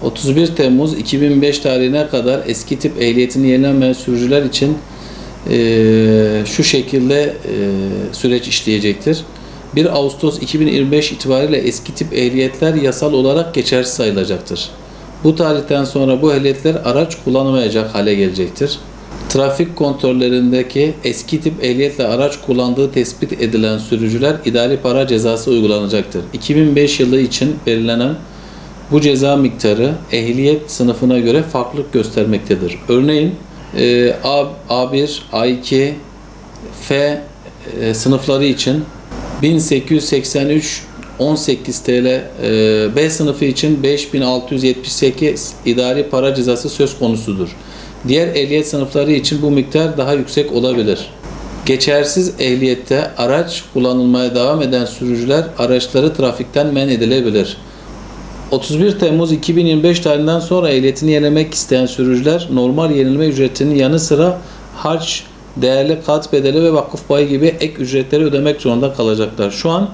31 Temmuz 2005 tarihine kadar eski tip ehliyetini yenilemeyen sürücüler için şu şekilde süreç işleyecektir. 1 Ağustos 2025 itibariyle eski tip ehliyetler yasal olarak geçersiz sayılacaktır. Bu tarihten sonra bu ehliyetler araç kullanamayacak hale gelecektir. Trafik kontrollerindeki eski tip ehliyetle araç kullandığı tespit edilen sürücüler idari para cezası uygulanacaktır. 2005 yılı için belirlenen bu ceza miktarı ehliyet sınıfına göre farklılık göstermektedir. Örneğin A1, A2, F sınıfları için 1883 18 TL, B sınıfı için 5678 idari para cezası söz konusudur. Diğer ehliyet sınıfları için bu miktar daha yüksek olabilir. Geçersiz ehliyette araç kullanılmaya devam eden sürücüler araçları trafikten men edilebilir. 31 Temmuz 2025 tarihinden sonra ehliyetini yenilemek isteyen sürücüler normal yenileme ücretinin yanı sıra harç, değerli kat bedeli ve vakıf payı gibi ek ücretleri ödemek zorunda kalacaklar. Şu an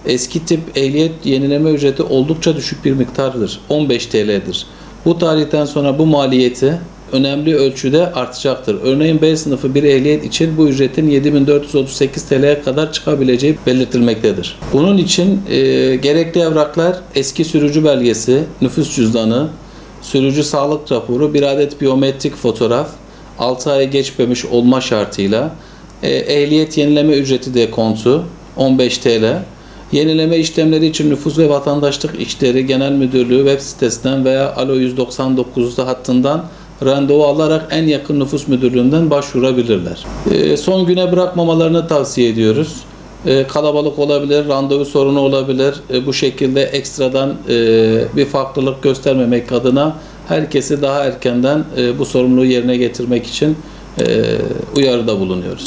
eski tip ehliyet yenileme ücreti oldukça düşük bir miktardır. 15 TL'dir. Bu tarihten sonra bu maliyeti önemli ölçüde artacaktır. Örneğin B sınıfı bir ehliyet için bu ücretin 7438 TL'ye kadar çıkabileceği belirtilmektedir. Bunun için gerekli evraklar eski sürücü belgesi, nüfus cüzdanı, sürücü sağlık raporu, bir adet biyometrik fotoğraf, 6 ay geçmemiş olma şartıyla ehliyet yenileme ücreti dekontu 15 TL. Yenileme işlemleri için Nüfus ve Vatandaşlık İşleri Genel Müdürlüğü web sitesinden veya Alo 199'da hattından randevu alarak en yakın nüfus müdürlüğünden başvurabilirler. Son güne bırakmamalarını tavsiye ediyoruz. Kalabalık olabilir, randevu sorunu olabilir. Bu şekilde ekstradan bir farklılık göstermemek adına herkesi daha erkenden bu sorumluluğu yerine getirmek için uyarıda bulunuyoruz.